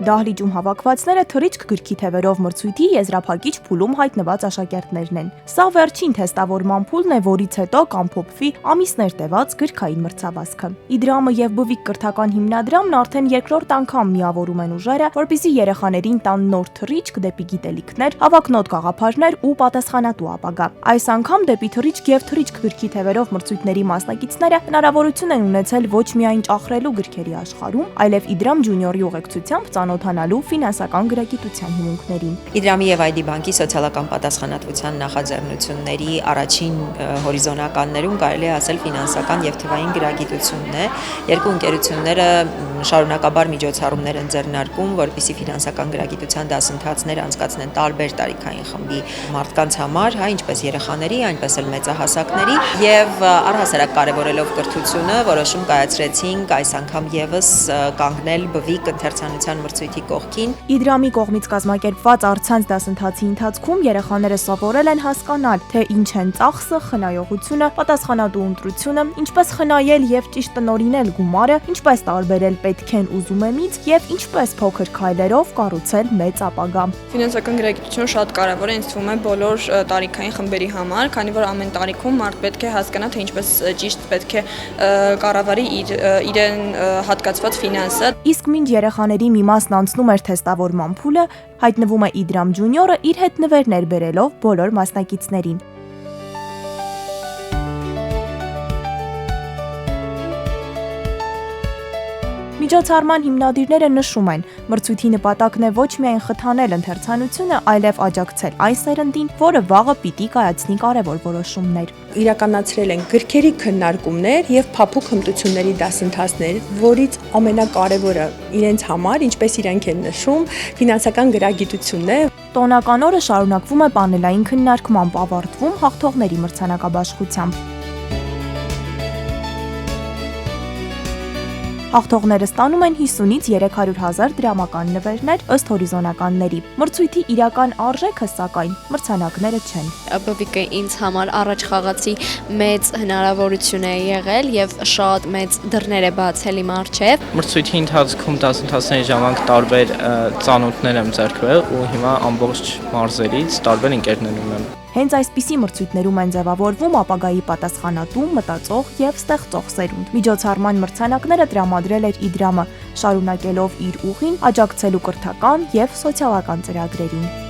Դահլիճում հավաքվածները թռիչք գրքի թևերով մրցույթի եզրափակիչ փուլում հայտնված աշակերտներն են։ Սա վերջին թեստավորման փուլն է, որից հետո կամփոփվի ամիսներ տևած գրքային մրցավազքը։ Իդրամը եւ Բվիկ կրթական հիմնադրամն արդեն երկրորդ անգամ միավորում են ուժերը, որպեսզի երեխաներին տան նոր թռիչք դեպի գիտելիքներ, հավակնոտ գաղափարներ ու պատասխանատու ապագա։ Այս անգամ դեպի թռիչք եւ թռիչք գրքի թևերով մրցույթների մասնակիցները հնարավորություն են ունեցել ոչ միայն ճախրելու գրքերի աշխարհում, այլև Իդրամ ջունիորի ուղեկցությամբ ծանոթանալու ֆինանսական գրագիտության հիմունքներին։ Իդրամի եւ ID բանկի սոցիալական պատասխանատվության նախաձեռնությունների առաջին հորիզոնականներում կարելի է ասել ֆինանսական եւ թվային գրագիտությունն է։ Երկու ընկերությունները շարունակաբար միջոցառումներ են ձեռնարկում, որպեսզի ֆինանսական գրագիտության դասընթացներ անցկացնեն տարբեր տարիքային խմբի մարդկանց համար, ինչպես երեխաների, այնպես էլ մեծահասակների, եւ առհասարակ կարևորելով կրթությունը, որոշում կայացրեցինք այս անգամ եւս կանգնել Բվիկ ընթերցանության մրցույթի կողքին։ Իդրամի կողմից կազմակերպված առցանց դասընթացի ընթացքում երեխաները սովորել են հասկանալ, թե ինչ են ծախսը, խնայողությունը, պատասխանատու ընտրությունը, ինչպես խնայել եւ ճիշտ տնօրինել գումարը, ինչպես տարբերել պետք են ուզումից եւ ինչպես փոքր քայլերով կառուցել մեծ ապագա։ Ֆինանսական գրագիտությունը շատ կարևոր է, ինձ թվում է բոլոր տարիքային խմբերի համար, քանի որ ամեն տարիքում մարդ պետք է հասկանա, թե ինչպես ճիշտ պետք է կառավարի իրեն հատկացված ֆինանսը։ Իսկ մինչ երեխաների մի մասն անցնում էր թեստավորման փուլը, հայտնվում է Իդրամ ջունիորը իր հետ նվերներ բերելով բոլոր մասնակիցներին։ Միջոցառման հիմնադիրները նշում են, մրցույթի նպատակն է ոչ միայն խթանել ընթերցանությունը, այլև աջակցել այն սերնդին, որը վաղը պիտի կայացնի կարևոր որոշումներ։ Իրականացրել են գրքերի քննարկումներ եւ փափուկ հմտությունների դասընթացներ, որից ամենակարևորը իրենց համար, ինչպես իրենք են նշում, ֆինանսական գրագիտությունն է։ Տոնական օրը շարունակվում է պանելային քննարկմամբ, ավարտվում հաղթողների մրցանակաբաշխությամբ։ Հաղթողները ստանում են 50-ից 300,000 դրամական նվերներ ըստ հորիզոնականների։ Մրցույթի իրական արժեքը, սակայն, մրցանակները չեն։ Բվիկը ինձ համար առաջ խաղացի մեծ հնարավորություն է եղել եւ շատ մեծ դռներ է բացել իմ առջեւ։ Մրցույթի ընթացքում դասընթացների ժամանակ տարբեր ծանոթներ եմ ձեռք բերել ու հիմա ամբողջ մարզերից տարբեր ընկերներ ունեմ։ Հենց այսպիսի մրցույթներում են ձևավորվում ապագայի պատասխանատու, մտածող եւ ստեղծող սերունդ։ Միջոցառման մրցանակները տրամադրել էր Իդրամը, շարունակելով իր ուղին աջակցելու կրթական եւ սոցիալական ծրագրերին։